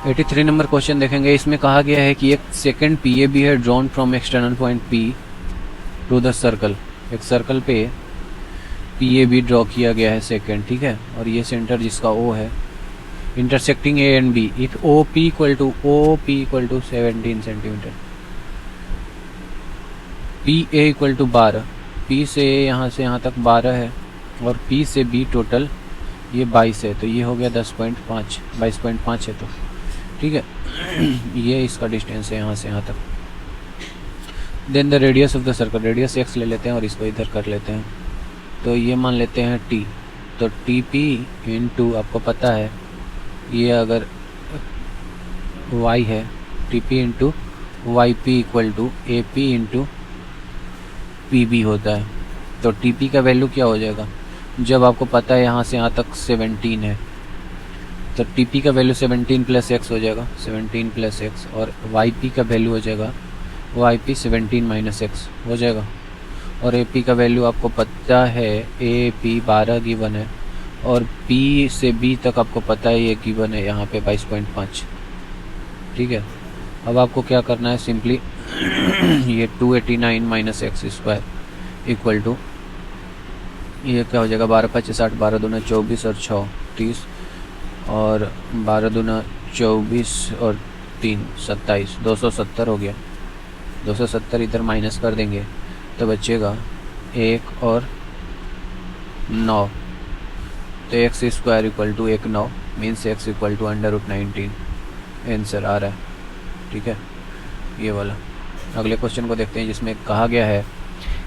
83 number question देखेंगे। इसमें कहा गया है कि एक सेकेंड पी ए बी है drawn from external point P to the circle. एक सर्कल पे पी ए बी ड्रॉ किया गया है सेकेंड, ठीक है, और ये सेंटर जिसका ओ है, intersecting A and B if O P equal to 17 centimetre, P A equal to 12, P से यहाँ से यहाँ तक 12 है और पी से बी टोटल ये 22 है, तो ये हो गया 10.5, 22.5 है, तो ठीक है। ये इसका डिस्टेंस है यहाँ से यहाँ तक। Then the radius of the circle, radius x ले लेते हैं और इसको इधर कर लेते हैं, तो ये मान लेते हैं t, तो टी पी इंटू आपको पता है ये अगर y है, T P into Y P equal to A P into P B होता है। तो टी पी का वैल्यू क्या हो जाएगा, जब आपको पता है यहाँ से यहाँ तक 17 है, तो टी पी का वैल्यू 17 प्लस एक्स हो जाएगा, 17 प्लस एक्स, और वाई पी का वैल्यू हो जाएगा वाई पी 17 माइनस एक्स हो जाएगा। और ए पी का वैल्यू आपको पता है ए पी 12 गिवन है, और पी से बी तक आपको पता है ये गिवन है यहाँ पे 22.5, ठीक है। अब आपको क्या करना है, सिंपली ये 289 minus x square equal to ये क्या हो जाएगा, 12 5 60, 12 दूना 24 और 6 30, और 12 दूना 24 और 3 27, 270 हो गया। 270 इधर माइनस कर देंगे तो बचेगा 1 और 9, तो x square equal to 1 9 means x equal to √19 answer आ रहा है, ठीक है, ये वाला। अगले क्वेश्चन को देखते हैं जिसमें कहा गया है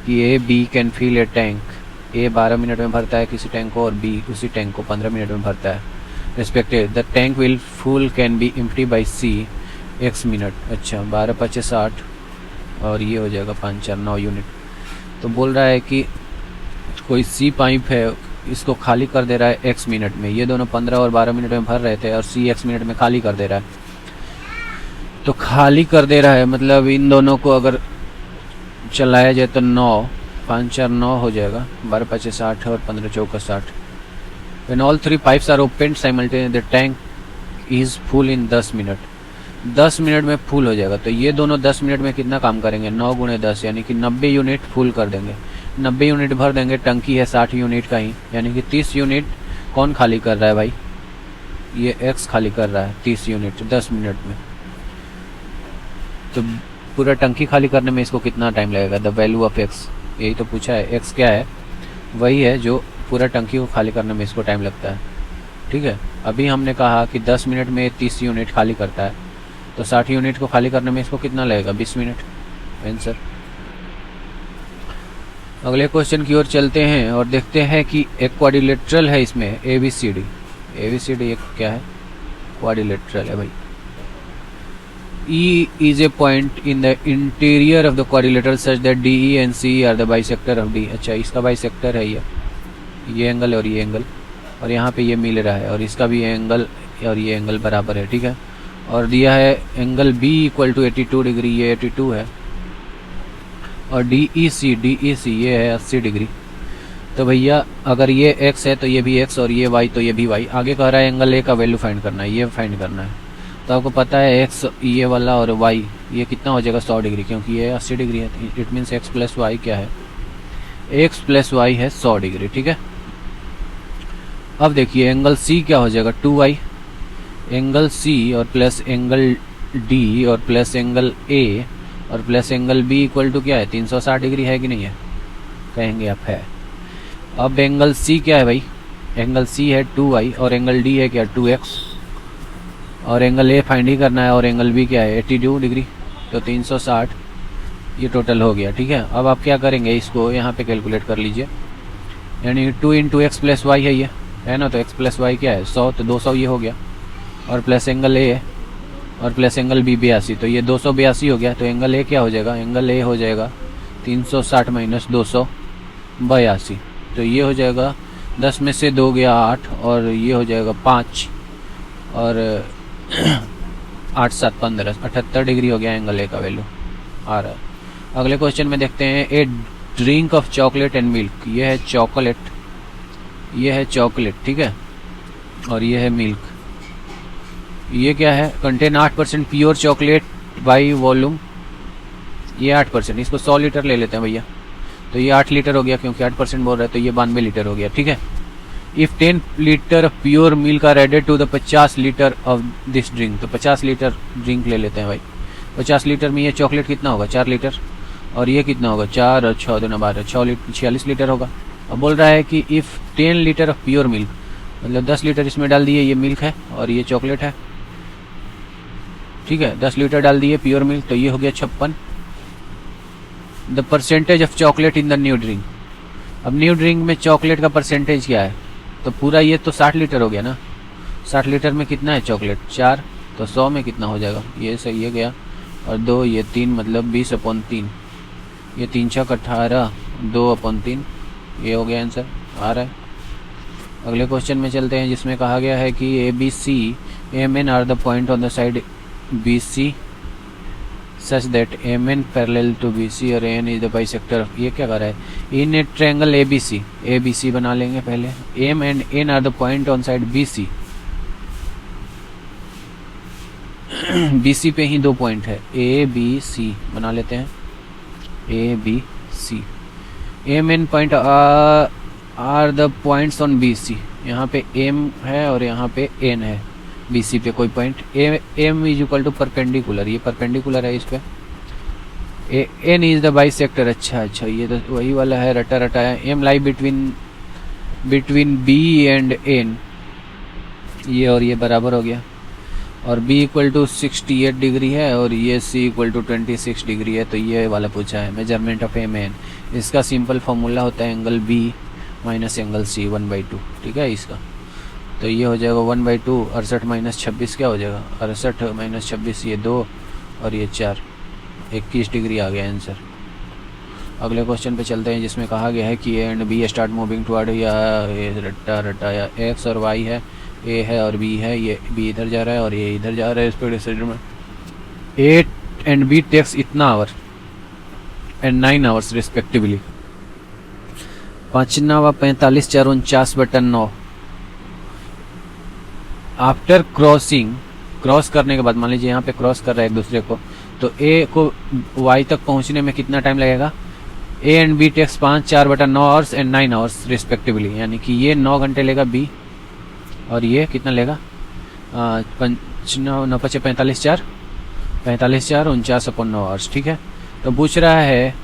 कि A B can fill a tank, A 12 minute में भरता है किसी टैंक को और बी उसी टैंक को 15 मिनट में भरता है respective. The tank will full can be empty by C x minute. अच्छा, 12 5 60 और ये हो जाएगा 5 4 9 यूनिट। तो बोल रहा है कि कोई सी पाइप है, इसको खाली कर दे रहा है x मिनट में, ये दोनों 15 और 12 मिनट में भर रहे थे और सी x मिनट में खाली कर दे रहा है। तो खाली कर दे रहा है मतलब इन दोनों को अगर चलाया जाए तो 9 5 4 9 हो जाएगा, 12 5 60 और 15 4 60। When all three pipes are opened simultaneously, the tank is full in 10 minute. 10 minute में फुल हो जाएगा। तो ये दोनों 10 मिनट में कितना काम करेंगे, 9 गुणे 10 यानी कि 90 यूनिट फुल कर देंगे। 90 यूनिट भर देंगे, टंकी है 60 यूनिट का ही, यानी कि 30 यूनिट कौन खाली कर रहा है भाई, ये x खाली कर रहा है 30 यूनिट 10 मिनट में। तो पूरा टंकी खाली करने में इसको कितना टाइम लगेगा, द वैल्यू ऑफ x, यही तो पूछा है। x क्या है, वही है जो पूरा टंकी को खाली करने में इसको टाइम लगता है, ठीक है। अभी हमने कहा कि 10 मिनट में 30 यूनिट खाली करता है, तो 60 यूनिट को खाली करने में इसको कितना लगेगा, 20 मिनट आंसर। अगले क्वेश्चन की ओर चलते हैं और देखते हैं कि एक क्वाड्रिलेटरल है इसमें ABCD। ABCD एक क्या है, क्वाड्रिलेटरल है भाई। E is a point in the interior of the quadrilateral such that DE and CE are the bisector of D। अच्छा, इसका बाइसेक्टर है ये एंगल और ये एंगल, और यहाँ पे ये मिल रहा है, और इसका भी एंगल और ये एंगल बराबर है, ठीक है। और दिया है angle B equal to 82 degree, ये 82 है, और DEC ये है 80 डिग्री। तो भैया अगर ये x है तो ये भी x, और ये y तो ये भी y। आगे कह रहा है एंगल A का वैल्यू फाइंड करना है, ये फाइंड करना है। तो आपको पता है x ये वाला और y ये कितना हो जाएगा, 100 डिग्री, क्योंकि ये 80 डिग्री है। It means x plus y क्या है, x प्लस वाई है 100 डिग्री, ठीक है। अब देखिए एंगल C क्या हो जाएगा, 2y, एंगल C और प्लस एंगल D और प्लस एंगल A और plus angle B equal to क्या है, 360 डिग्री है कि नहीं है, कहेंगे आप है। अब एंगल C क्या है भाई, एंगल C है 2y और एंगल D है क्या, 2x, और एंगल A फाइंड ही करना है, और एंगल B क्या है 82 डिग्री, तो 360 ये टोटल हो गया, ठीक है। अब आप क्या करेंगे, इसको यहाँ पे कैलकुलेट कर लीजिए, यानी 2 इंटू एक्स प्लस वाई है ना, तो x प्लस वाई क्या है 100, तो 200 ये हो गया, और प्लस एंगल A और प्लस एंगल B 82, तो ये 282 हो गया। तो एंगल A क्या हो जाएगा, एंगल A हो जाएगा 360 माइनस 282, तो ये हो जाएगा 10 में से 2 गया 8, और ये हो जाएगा 5 और 8 7 15, 78 डिग्री हो गया एंगल A का वैल्यू आ रहा है। अगले क्वेश्चन में देखते हैं, a drink of chocolate and milk, ये है चॉकलेट, ये है चॉकलेट, ठीक है, और ये है मिल्क। ये क्या है, contain 8% pure chocolate by volume, ये 8%, इसको 100 लीटर ले लेते हैं भैया, तो ये 8 लीटर हो गया, क्योंकि 8% बोल रहे हैं तो ये 92 लीटर हो गया, ठीक है। If 10 litre pure milk are added to the 50 litre of this drink, तो 50 लीटर ड्रिंक ले लेते हैं भाई। 50 लीटर में ये चॉकलेट कितना होगा, 4 लीटर, और ये कितना होगा, 4 और 6 दूना 12, 46 लीटर होगा। अब बोल रहा है कि if 10 litre of pure milk, मतलब 10 लीटर इसमें डाल दिए, ये मिल्क है और ये चॉकलेट है, ठीक है, 10 लीटर डाल दिए प्योर मिल्क, तो ये हो गया 56। The percentage of chocolate in the new drink, अब न्यू ड्रिंक में चॉकलेट का परसेंटेज क्या है, तो पूरा ये तो 60 लीटर हो गया ना, 60 लीटर में कितना है चॉकलेट, 4, तो 100 में कितना हो जाएगा, ये सही है गया, और 2 ये 3, मतलब 20/3, ये 3 6 18, 2/3, ये हो गया आंसर, आ रहा है। अगले क्वेश्चन में चलते हैं, जिसमें कहा गया है कि ABC MN are the point on the side BC such that MN parallel to BC और AN is the bisector of, ये क्या कर रहा है, इन ए ट्रायंगल ABC बना लेंगे पहले, M and N are the point on side BC, BC पे ही 2 पॉइंट है, ABC बना लेते हैं, ABC, M N point are the points on BC, यहाँ पे M है और यहाँ पे N है, BC पे कोई point, M is equal to perpendicular, ये परपेंडिकुलर है इस पे, N इज द बाइसेक्टर, अच्छा ये तो वही वाला है, रटा है, M lie between B and N, ये और ये बराबर हो गया, और B इक्वल टू 68 डिग्री है और ये C इक्वल टू 26 डिग्री है, तो ये वाला पूछा है मेजरमेंट ऑफ MN। इसका सिंपल फॉर्मूला होता है angle B minus angle C 1/2, ठीक है इसका, तो ये हो जाएगा 1/2, 68 माइनस 26 क्या हो जाएगा, 68 माइनस 26, ये 2 और ये 4, 21 डिग्री आ गया आंसर। अगले क्वेश्चन पे चलते हैं, जिसमें कहा गया है कि A and B start moving toward, या रटा या X और Y है, A है और B है, ये B इधर जा रहा है और ये इधर जा रहा है स्पीड साइड में, A एंड B टेक्स इतना our and 9 hours respectively, 5 9 45 4 49/9। After cross करने के बाद, मान लीजिए यहाँ पे क्रॉस कर रहा है एक दूसरे को, तो A को Y तक पहुँचने में कितना टाइम लगेगा, A and B takes 5 4/9 hours and 9 hours respectively, यानी कि ये 9 घंटे लेगा B, और ये कितना लेगा, 5 9 5 45 4 49/9 आवर्स, ठीक है। तो पूछ रहा है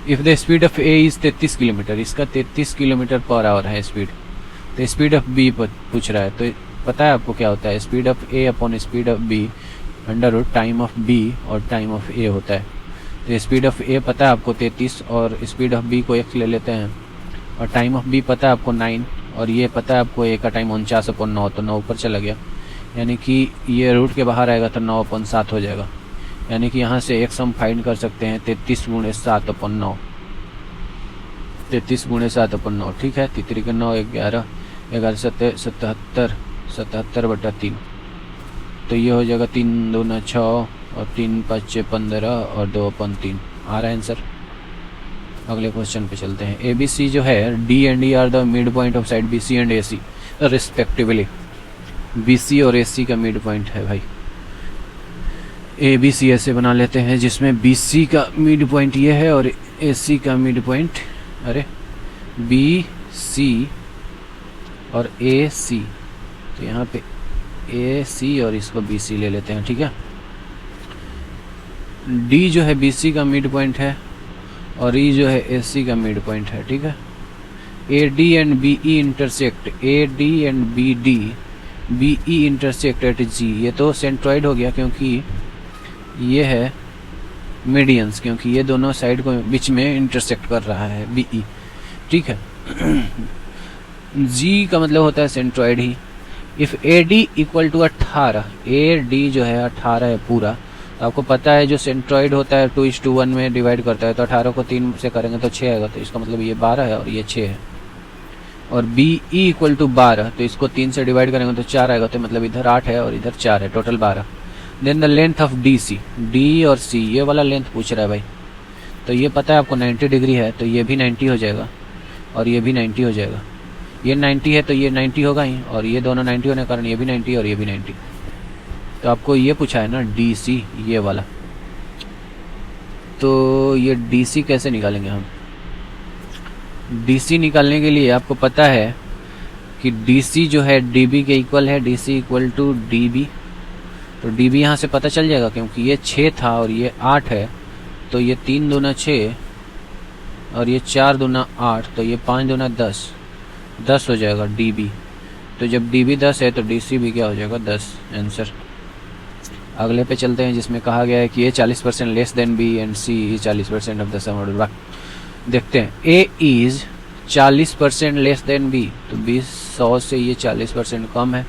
if the speed of A is 33 kilometre, इसका 33 किलोमीटर पर आवर है स्पीड, तो स्पीड ऑफ B पूछ रहा है, तो पता है आपको क्या होता है, speed of A upon speed of B under time of B और टाइम ऑफ A होता है। तो स्पीड ऑफ A पता है आपको 33 और स्पीड ऑफ B को x ले लेते हैं, और टाइम ऑफ B पता है आपको 9, और ये पता है आपको A का टाइम 49/9, तो 9 ऊपर चला गया, यानी कि ये रूट के बाहर आएगा तो 9/7 हो जाएगा, यानी कि यहाँ से x हम फाइंड कर सकते हैं 33 × 7/9, 33 × 7/9, ठीक है, 33 के 9 11 11 77 77/3, तो ये हो जाएगा 3 2 6 और 3 5 15 और 2/3, आ रहा है आंसर। अगले क्वेश्चन पे चलते हैं, ABC जो है D and E are the mid point of side BC and AC respectively, BC और AC का मिड पॉइंट है भाई, ABC ऐसे बना लेते हैं, जिसमें BC का मिड पॉइंट ये है और AC का मिड पॉइंट, अरे BC और AC, तो यहाँ पे AC और इसको BC ले लेते हैं, ठीक है। D जो है BC का मिड पॉइंट है और E जो है AC का मिड पॉइंट है, ठीक है। AD and BE intersect, AD and BE intersect at G, ये तो सेंट्रॉइड हो गया क्योंकि ये है मीडियंस, क्योंकि ये दोनों साइड को बीच में इंटरसेक्ट कर रहा है BE, ठीक है। G का मतलब होता है सेंट्रॉइड ही। If AD equal to 18, AD जो है 18 है पूरा, तो आपको पता है जो सेंट्रॉइड होता है 2:1 में डिवाइड करता है, तो 18 को 3 से करेंगे तो 6 आएगा, तो इसका मतलब ये 12 है और ये 6 है। और BE इक्वल टू 12, तो इसको 3 से डिवाइड करेंगे तो 4 आएगा, तो मतलब इधर 8 है और इधर 4 है, total 12। Then the length of DC, D और C ये वाला लेंथ पूछ रहा है भाई, तो ये पता है आपको 90 डिग्री है, तो ये भी 90 हो जाएगा और ये भी 90 हो जाएगा, ये 90 है तो ये 90 होगा ही, और ये दोनों 90 होने के कारण ये भी 90 और ये भी 90। तो आपको ये पूछा है ना DC, ये वाला, तो ये DC कैसे निकालेंगे हम? DC निकालने के लिए आपको पता है कि DC जो है DB के इक्वल है, DC इक्वल टू DB। तो DB यहाँ से पता चल जाएगा, क्योंकि ये 6 था और ये 8 है, तो ये 3 दूना 6 और ये 4 दूना 8, तो ये 5 दूना 10 हो जाएगा DB। तो जब DB 10 है तो DC भी क्या हो जाएगा 10, आंसर। अगले पे चलते हैं जिसमें कहा गया है कि A 40% less than B and C is 40% of the sum of the. देखते हैं, A is 40% less than B, तो B 100 से ये 40% कम है,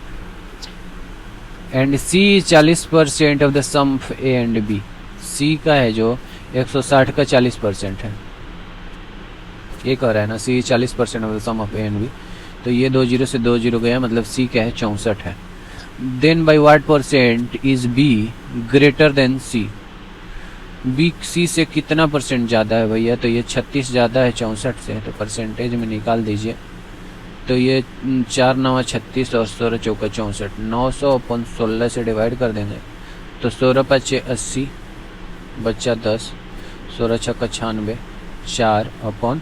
and C is 40% of the sum of A and B। C का है जो 160 का 40% है, ये कह रहा है ना C is 40% of the sum of A and B, तो ये 2 0 से 2 0 गया, मतलब C क्या है 64 है। Then by what percent is B greater than C? B C से कितना परसेंट ज़्यादा है भैया? तो ये 36 ज़्यादा है 64 से, तो परसेंटेज में निकाल दीजिए। तो ये 4 9 36 और 16 चौका 64, 900 अपन 16 से डिवाइड कर देंगे, तो 16 5 80, बच्चा 10, 16 छक्का 96, 4 अपन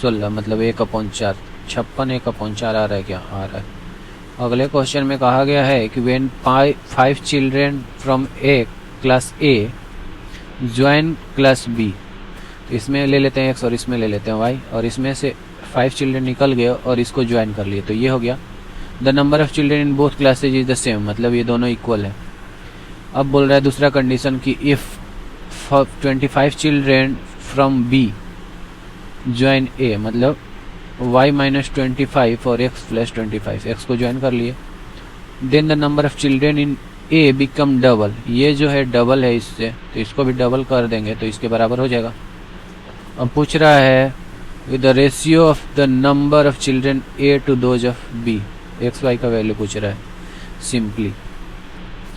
16 मतलब 1/4, 56 1/4 आ रहा है क्या? आ रहा है। अगले क्वेश्चन में कहा गया है कि when 5 children from A class A join class B, इसमें ले लेते हैं X और इसमें ले लेते हैं Y, और इसमें से 5 चिल्ड्रेन निकल गए और इसको ज्वाइन कर लिए, तो ये हो गया the number of children in both classes is the same, मतलब ये दोनों इक्वल है। अब बोल रहा है दूसरा कंडीशन कि if 25 children from B join A, मतलब y माइनस 25 और x प्लस 25, x को ज्वाइन कर लिए, then the number of children in A become double, ये जो है डबल है इससे, तो इसको भी डबल कर देंगे तो इसके बराबर हो जाएगा। अब पूछ रहा है with the ratio of the number of children A to those of B, x y का वैल्यू पूछ रहा है सिंपली,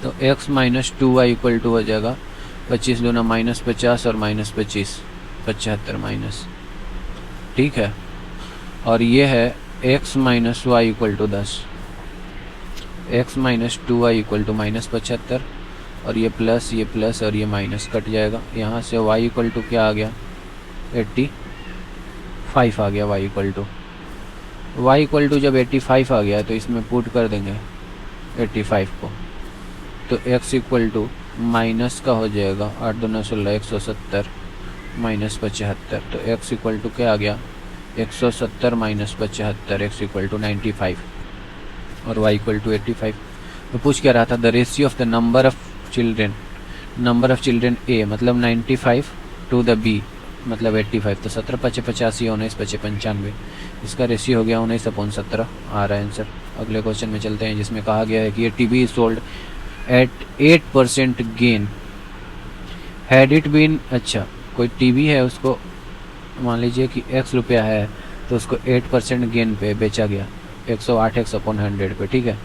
तो x minus 2y equal to हो जाएगा 25 दूना माइनस 50 और माइनस 25 75 माइनस, ठीक है। और ये है x minus y equal to 10, x minus 2y equal to minus 75, और ये प्लस और ये माइनस कट जाएगा, यहाँ से y इक्वल टू क्या आ गया 85 आ गया, y इक्वल टू जब 85 आ गया तो इसमें पुट कर देंगे 85 को, तो x इक्वल टू माइनस का हो जाएगा 8 दूना 16 170 माइनस 75, तो x इक्वल टू क्या आ गया 170 माइनस 75, x इक्वल टू 95 और y इक्वल टू 85। तो पूछ क्या रहा था the ratio of the number of children A मतलब 95 टू द B मतलब 85, तो 17 5 85 19 5 95, इसका रेशियो हो गया 19/17 आ रहा है आंसर। अगले क्वेश्चन में चलते हैं जिसमें कहा गया है कि ये TV is sold at 8% gain, had it been, अच्छा कोई टीवी है उसको मान लीजिए कि x रुपया है तो उसको 8% गेन पे बेचा गया 108x/100 पे, ठीक है।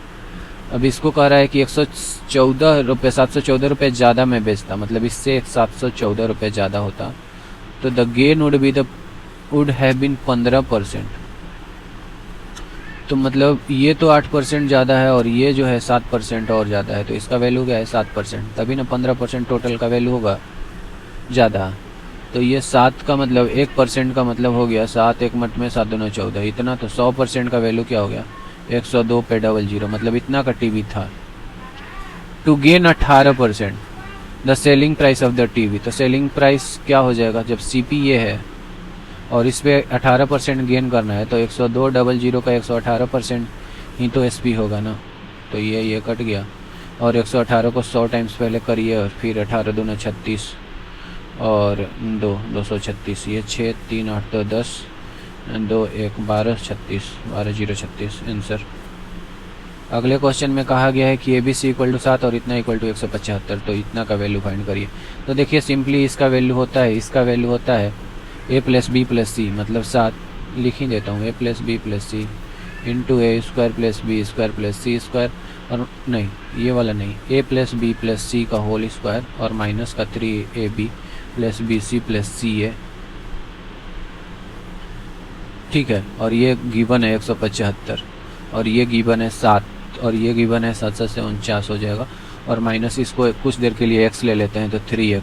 अब इसको कह रहा है कि 714 रुपये ज़्यादा में बेचता, मतलब इससे 714 रुपये ज़्यादा होता, तो the gain would have been 15%, तो मतलब ये तो 8% ज़्यादा है और ये जो है 7% और ज़्यादा है, तो इसका वैल्यू क्या है 7%, तभी ना 15% टोटल का वैल्यू होगा ज़्यादा। तो ये 7 का मतलब 1% का मतलब हो गया 7 1 मट में 7 दूना 14 इतना, तो 100% का वैल्यू क्या हो गया 102 पे 00, मतलब इतना का टीवी था। To gain 18% the selling price of the TV, तो सेलिंग प्राइस क्या हो जाएगा जब CP ये है और इस पर 18% गेन करना है, तो 102 00 का 118% ही तो SP होगा ना, तो ये कट गया, और 118 को 100 टाइम्स पहले करिए और फिर 18 दूना 36 और 236, ये 6 3 8 तो 10 2 1 12 36 12 0 36 आंसर। अगले क्वेश्चन में कहा गया है कि ABC इक्वल टू 7 और इतना इक्वल टू 175, तो इतना का वैल्यू फाइंड करिए। तो देखिए सिंपली इसका वैल्यू होता है A plus B plus C, मतलब 7 लिख ही देता हूँ A plus B plus C into A square plus B square plus C square, और नहीं ये वाला नहीं, A plus B plus C का होल स्क्वायर और माइनस का 3AB plus BC plus CA, ठीक है। और ये गिवन है 175 और ये गिवन है 7 और ये गिवन है 7 से 49 हो जाएगा, और माइनस इसको कुछ देर के लिए x ले लेते हैं तो 3x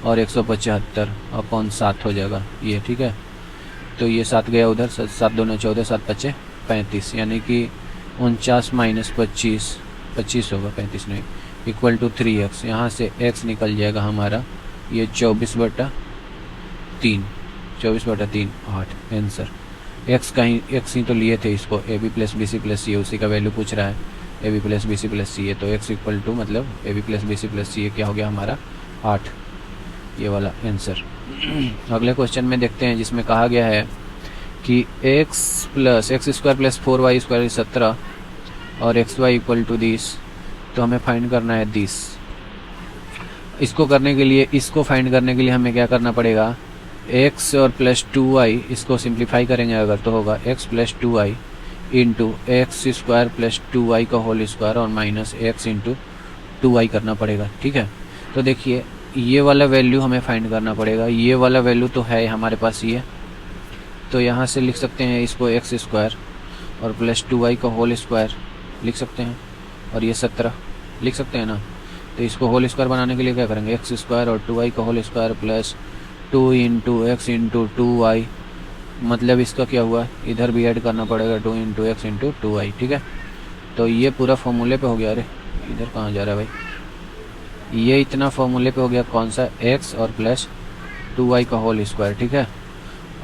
और 175/7 हो जाएगा ये, ठीक है। तो ये 7 गया उधर, 7 दूनी 14, 7 पच्चे 35, यानी कि 49 - 25 होगा, 35 नहीं, इक्वल टू 3x। यहाँ से x निकल जाएगा हमारा ये 24/3, 24/3 8 आंसर। x ही तो लिए थे इसको, AB + BC + CA, उसी का वैल्यू पूछ रहा है, AB + BC + CA, तो x इक्वल टू मतलब AB + BC + CA क्या हो गया हमारा 8, ये वाला आंसर। अगले क्वेश्चन में देखते हैं जिसमें कहा गया है कि x + x² + 4y² 17 और xy इक्वल टू दिस, तो हमें फाइंड करना है दिस। इसको फाइंड करने के लिए हमें क्या करना पड़ेगा, x और प्लस 2y, इसको सिंप्लीफाई करेंगे अगर तो होगा x + 2y into x² + 2y का होल स्क्वायर और माइनस x इंटू 2y करना पड़ेगा, ठीक है। तो देखिए ये वाला वैल्यू हमें फाइंड करना पड़ेगा, ये वाला वैल्यू तो है हमारे पास ये, तो यहाँ से लिख सकते हैं इसको x² और प्लस 2y का होल स्क्वायर लिख सकते हैं, और ये 17 लिख सकते हैं ना। तो इसको होल स्क्वायर बनाने के लिए क्या करेंगे, x² और 2y का whole square plus 2 × x × 2y, मतलब इसका क्या हुआ, इधर भी ऐड करना पड़ेगा 2 × x × 2y, ठीक है। तो ये पूरा फॉर्मूले पे हो गया, अरे इधर कहाँ जा रहा है भाई, ये इतना फॉर्मूले पे हो गया, कौन सा, x और प्लस 2y का होल स्क्वायर, ठीक है।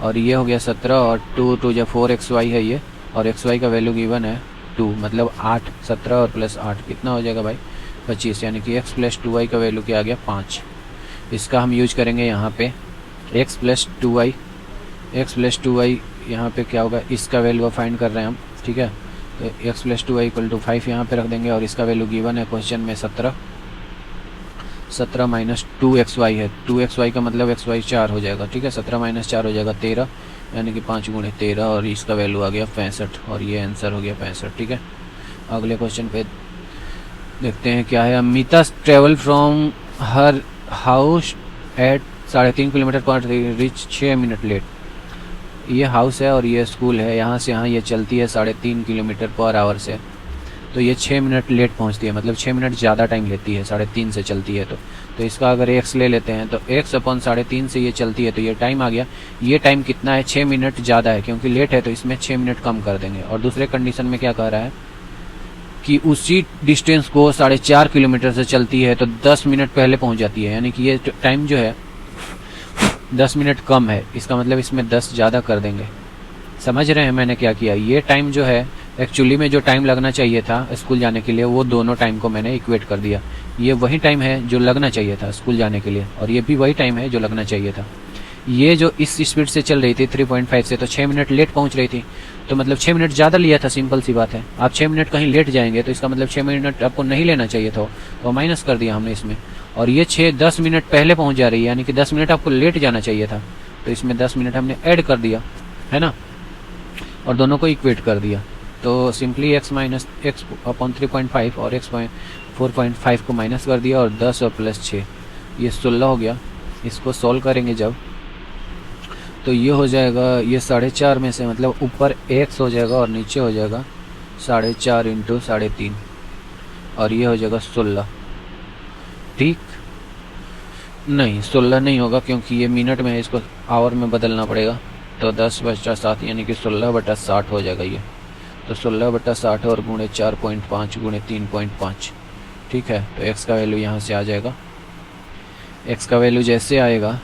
और ये हो गया 17 और 2 × 4xy है ये, और xy का वैल्यू गिवन है 2, मतलब 8, 17 और प्लस 8 कितना हो जाएगा भाई 25, यानी कि x + 2y का वैल्यू क्या आ गया 5। इसका हम यूज करेंगे यहाँ पे x + 2y यहाँ पे क्या होगा, इसका वैल्यू फाइंड कर रहे हैं हम, ठीक है। तो x + 2y = 5 यहाँ पे रख देंगे, और इसका वैल्यू गिवन है क्वेश्चन में 17 - 2xy है, 2xy का मतलब xy 4 हो जाएगा, ठीक है। 17 - 4 हो जाएगा 13, यानी कि 5 × 13, और इसका वैल्यू आ गया 65, और ये आंसर हो गया 65, ठीक है। अगले क्वेश्चन पे देखते हैं क्या है। Amita travel from her house at 3.5 kilometre per reach 6 minute late. ये हाउस है और ये स्कूल है, यहाँ से यहाँ ये चलती है 3.5 किलोमीटर पर आवर से, तो ये 6 मिनट लेट पहुँचती है, मतलब 6 मिनट ज़्यादा टाइम लेती है, 3.5 से चलती है। तो इसका अगर x ले लेते हैं तो x/3.5 से ये चलती है, तो ये टाइम आ गया, ये टाइम कितना है 6 मिनट ज़्यादा है, क्योंकि लेट है तो इसमें 6 मिनट कम कर देंगे। और दूसरे कंडीशन में क्या कह रहा है कि उसी डिस्टेंस को 4.5 किलोमीटर से चलती है तो 10 मिनट पहले पहुंच जाती है, यानी कि ये टाइम जो है 10 मिनट कम है, इसका मतलब इसमें 10 ज़्यादा कर देंगे। समझ रहे हैं मैंने क्या किया, ये टाइम जो है एक्चुअली में जो टाइम लगना चाहिए था स्कूल जाने के लिए, वो दोनों टाइम को मैंने इक्वेट कर दिया। ये वही टाइम है जो लगना चाहिए था स्कूल जाने के लिए, और ये भी वही टाइम है जो लगना चाहिए था। ये जो इस स्पीड से चल रही थी 3.5 से, तो 6 मिनट लेट पहुंच रही थी, तो मतलब 6 मिनट ज़्यादा लिया था, सिंपल सी बात है। आप 6 मिनट कहीं लेट जाएंगे तो इसका मतलब 6 मिनट आपको नहीं लेना चाहिए था, तो माइनस कर दिया हमने इसमें। और ये 10 मिनट पहले पहुंच जा रही है, यानी कि 10 मिनट आपको लेट जाना चाहिए था, तो इसमें 10 मिनट हमने ऐड कर दिया, है ना, और दोनों को इक्वेट कर दिया। तो सिंपली x - x/3.5 और x/4.5 को माइनस कर दिया, और 10 और प्लस 6 ये 16 हो गया। इसको सॉल्व करेंगे जब, तो ये हो जाएगा, ये 4.5 में से मतलब ऊपर x हो जाएगा और नीचे हो जाएगा 4.5 × 3.5, और ये हो जाएगा 16, ठीक। नहीं 16 नहीं होगा, क्योंकि ये मिनट में है, इसको आवर में बदलना पड़ेगा, तो 10/7 यानी कि 16/60 हो जाएगा ये। तो 16/60 और गुणे 4.5 गुणे 3.5, ठीक है। तो x का वैल्यू यहाँ से आ जाएगा, x का वैल्यू जैसे आएगा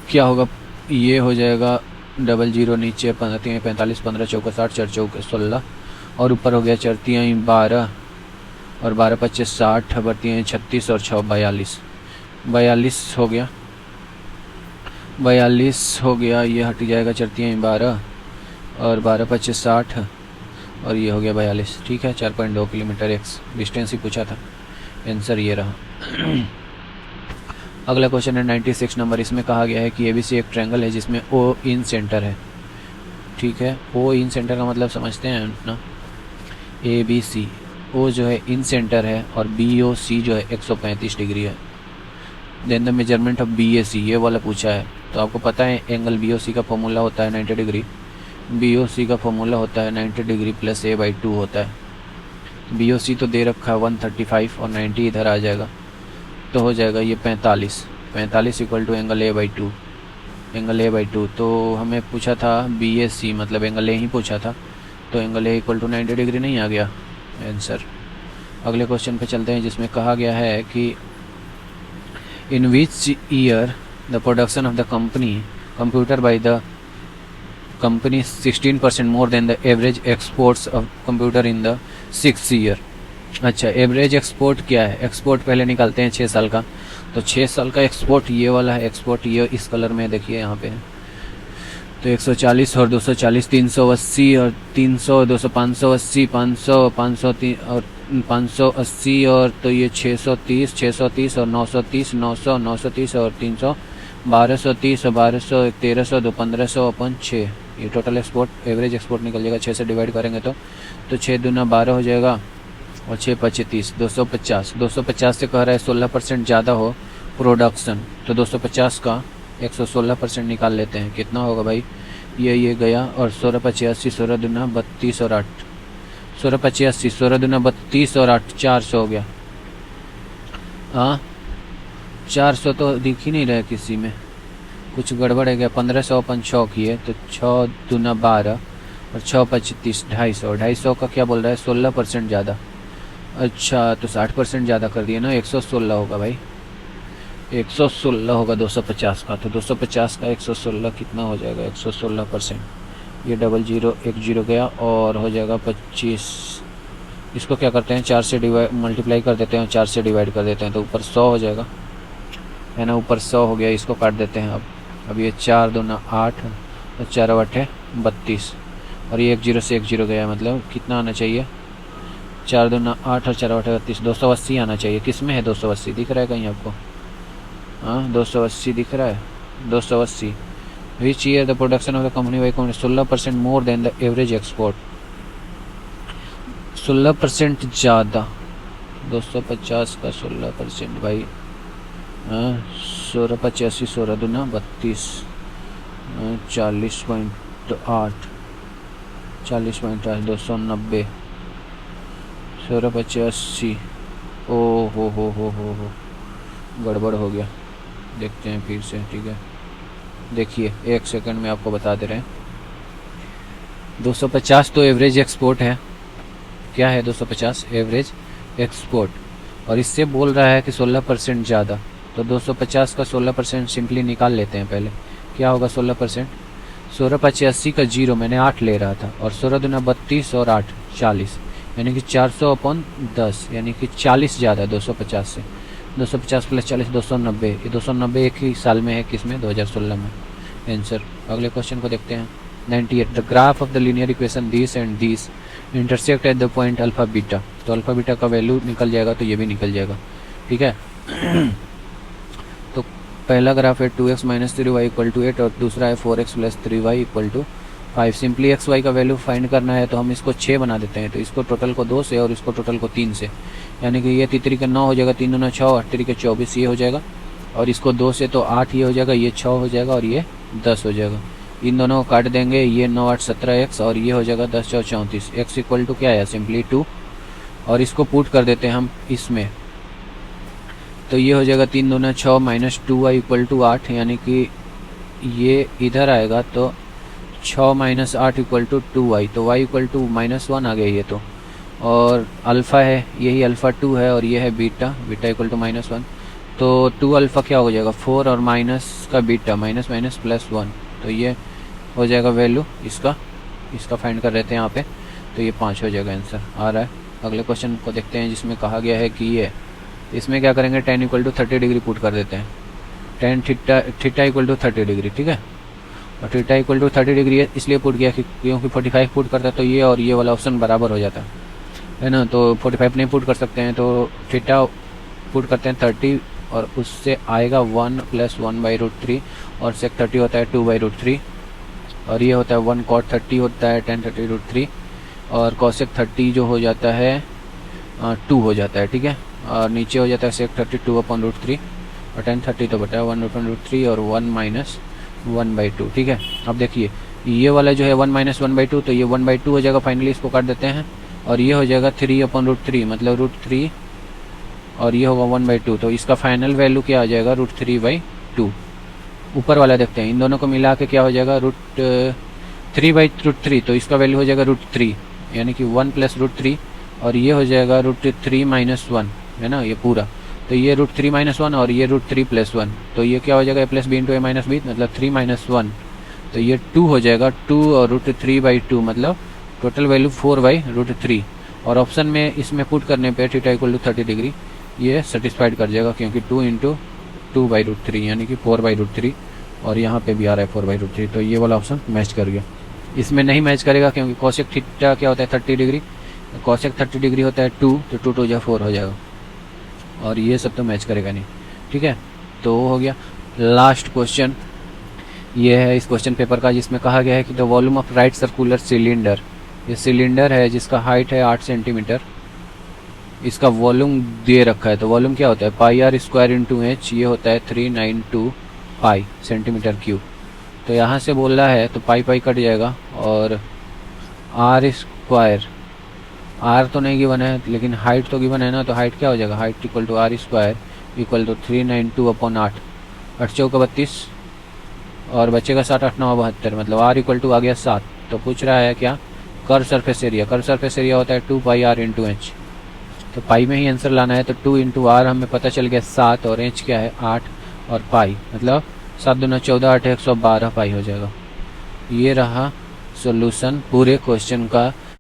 क्या होगा, ये हो जाएगा 00 नीचे 45 15 चौका 60 4 चौके 16, और ऊपर हो गया 4 × 12 और 12 × 25 60 बरती 36 और 6 42 हो गया, 42 हो गया। ये हट जाएगा 4 × 12 और 12 × 25 60, और ये हो गया 42, ठीक है। 4.2 किलोमीटर x डिस्टेंस ही पूछा था, आंसर ये रहा। अगला क्वेश्चन है 96 नंबर। इसमें कहा गया है कि ABC एक ट्रायंगल है जिसमें O इन सेंटर है, ठीक है। O इन सेंटर का मतलब समझते हैं ना, ABC, O जो है इन सेंटर है और BOC जो है 135 डिग्री है। Then the measurement of BAC ये वाला पूछा है, तो आपको पता है एंगल BOC का फॉर्मूला होता है 90 डिग्री BOC का फॉर्मूला होता है 90 डिग्री प्लस A/2 होता है। BOC तो दे रखा है 135 और 90 इधर आ जाएगा तो हो जाएगा ये 45 इक्वल टू एंगल A/2। तो हमें पूछा था BAC मतलब एंगल A ही पूछा था, तो angle A equal to 90 degree नहीं आ गया आंसर। अगले क्वेश्चन पे चलते हैं जिसमें कहा गया है कि in which year the production of the computer by the company 16% more than the average exports of computer in the 6th year. अच्छा, एवरेज एक्सपोर्ट क्या है? एक्सपोर्ट पहले निकालते हैं 6 साल का, तो 6 साल का एक्सपोर्ट ये वाला है। एक्सपोर्ट ये इस कलर में देखिए यहाँ पे है, तो 140 और 240 380 और 300 200 580 500 500 और 580 और तो ये 630 और 930 900 930 और 300 1230 और 1200 1300 2 1500 अपन 6, ये टोटल एक्सपोर्ट एवरेज एक्सपोर्ट निकल जाएगा। 6 से डिवाइड करेंगे तो 6 दूना 12 हो जाएगा और 6 5 30 250 से कह रहा है 16% ज़्यादा हो प्रोडक्शन, तो 250 का 116% निकाल लेते हैं। कितना होगा भाई? ये गया और 16 85 16 दूना 32 और 8 16 85 16 दूना 32 और 8 400 हो गया। हाँ 400 तो दिख ही नहीं रहा किसी में, कुछ गड़बड़ है क्या? 1500 अपन 6 किए तो 6 दूना 12 और 6 25 250 का क्या बोल रहा है? 16% ज़्यादा। अच्छा तो 60% ज़्यादा कर दिए ना, 116 होगा भाई, 116 होगा 250 का। तो 250 का 116 कितना हो जाएगा? 116%। ये 00 1 0 गया और हो जाएगा 25। इसको क्या करते हैं 4 से मल्टीप्लाई कर देते हैं और 4 से डिवाइड कर देते हैं, तो ऊपर 100 हो जाएगा, है ना। ऊपर 100 हो गया, इसको काट देते हैं अब ये 4 दूना 8 और 4 8 32 और ये 1 0 से 1 0 गया, मतलब कितना आना चाहिए? 4 दूना 8 और 4 8 32 280 आना चाहिए। किस में है 280? दिख रहा है कहीं आपको? हाँ 280 दिख रहा है, 280। विच year the production of the accompany by company 16% more than the average export. 16% ज़्यादा, 250 का 16% भाई। हाँ 16 85 16 दूना 32 40.8 290 16 85। ओ हो गड़बड़ हो गया, देखते हैं फिर से, ठीक है। देखिए 1 सेकंड में आपको बता दे रहे हैं। 250 तो एवरेज एक्सपोर्ट है, क्या है 250 एवरेज एक्सपोर्ट, और इससे बोल रहा है कि 16% ज़्यादा, तो 250 का 16% सिंपली निकाल लेते हैं पहले। क्या होगा 16%? 16 85 का 0 मैंने 8 ले रहा था, और 16 दूना 32 और 8 40, यानी कि 400/10, यानी कि 40 ज़्यादा 250 से। 250 प्लस 40 290, ये 290 एक ही साल में है, किसमें? 2016 में आंसर। अगले क्वेश्चन को देखते हैं। 98 the graph of the linear equation this and this intersect at the point alpha beta. तो अल्फा बीटा का वैल्यू निकल जाएगा, तो ये भी निकल जाएगा, ठीक है। तो पहला ग्राफ है 2x - 3y = 8 और दूसरा है 4x + 3y = 5। Simply x y का वैल्यू फाइंड करना है, तो हम इसको 6 बना देते हैं, तो इसको टोटल को 2 से और इसको टोटल को 3 से, यानी कि ये 3 का 9 हो जाएगा, 3 दूना 6 8 3 के 24 ये हो जाएगा, और इसको 2 से तो 8 ये हो जाएगा, ये 6 हो जाएगा और ये 10 हो जाएगा। इन दोनों को काट देंगे, ये 9 8 17x और ये हो जाएगा 10 4 34। x इक्वल टू क्या है? सिंपली 2, और इसको पुट कर देते हैं हम इसमें, तो ये हो जाएगा 3 दूना 6 - 2y = 8, यानी कि ये इधर आएगा तो 6 - 8 = 2y, तो y = -1 आ गया ये तो, और अल्फ़ा है, यही अल्फ़ा 2 है, और ये है बीटा = -1, तो 2 अल्फ़ा क्या हो जाएगा? 4 और माइनस का बीटा माइनस +1, तो ये हो जाएगा वैल्यू इसका फाइंड कर रहे थे यहाँ पे, तो ये 5 हो जाएगा आंसर आ रहा है। अगले क्वेश्चन को देखते हैं जिसमें कहा गया है कि ये इसमें क्या करेंगे? tan = 30 डिग्री पुट कर देते हैं, tan थीटा = 30 डिग्री, ठीक है। और थीटा = 30 डिग्री इसलिए पुट किया क्योंकि 45 पुट करता है, तो ये और ये वाला ऑप्शन बराबर हो जाता है ना। तो 45 नहीं पुट कर सकते हैं, तो थीटा पुट करते हैं 30, और उससे आएगा 1 + 1/√3, और sec 30 होता है 2/√3, और ये होता है 1 cot 30 होता है tan 30√3, और cosec 30 जो हो जाता है 2 हो जाता है, ठीक है। और नीचे हो जाता है sec 30 2/√3, और tan 30 तो बटा 1/√3 और 1 - 1/2, ठीक है। अब देखिए ये वाला जो है 1 माइनस 1/2, तो ये 1/2 हो जाएगा फाइनली, इसको काट देते हैं। और ये हो जाएगा 3/√3 मतलब √3, और ये होगा 1/2, तो इसका फाइनल वैल्यू क्या आ जाएगा √3/2। ऊपर वाला देखते हैं, इन दोनों को मिला के क्या हो जाएगा √3/√3, तो इसका वैल्यू हो जाएगा √3, यानी कि 1 + √3, और ये हो जाएगा √3 - 1 है ना, ये पूरा। तो ये √3 - 1 और ये √3 + 1, तो ये क्या हो जाएगा a + b × a - b मतलब 3 - 1, तो ये 2 हो जाएगा। 2 और √3/2 मतलब टोटल वैल्यू 4/√3। और ऑप्शन में इसमें पुट करने पे थीटा = 30 डिग्री ये सेटिस्फाइड कर जाएगा, क्योंकि 2 × 2/√3 यानी कि 4/√3, और यहाँ पे भी आ रहा है 4/√3, तो ये वाला ऑप्शन मैच कर गया। इसमें नहीं मैच करेगा क्योंकि कोसेक थीटा क्या होता है 30 डिग्री, कोसेक 30 डिग्री होता है 2, तो 2 × 2 = 4 हो जाएगा, और ये सब तो मैच करेगा नहीं। ठीक है, तो हो गया। लास्ट क्वेश्चन ये है इस क्वेश्चन पेपर का, जिसमें कहा गया है कि the volume of right circular cylinder, ये सिलेंडर है जिसका हाइट है 8 सेंटीमीटर, इसका वॉल्यूम दे रखा है। तो वॉल्यूम क्या होता है πr² × h, ये होता है 392 पाई सेंटीमीटर क्यूब। तो यहाँ से बोल रहा है तो पाई कट जाएगा, और r², r तो नहीं गिवन है लेकिन हाइट तो गिवन है ना, तो हाइट क्या हो जाएगा, हाइट = r² = 392/8, 8 × 32 और बचेगा 7, 8 × 9 = 72, मतलब r = आ गया 7। तो पूछ रहा है क्या, curve surface area. Curve surface area होता है 2πr × h, तो पाई में ही आंसर लाना है, तो 2 × r हमें पता चल गया 7, और h क्या है 8, और पाई मतलब 7 दूना 14, 8 112 पाई हो जाएगा। ये रहा सॉल्यूशन पूरे क्वेश्चन का।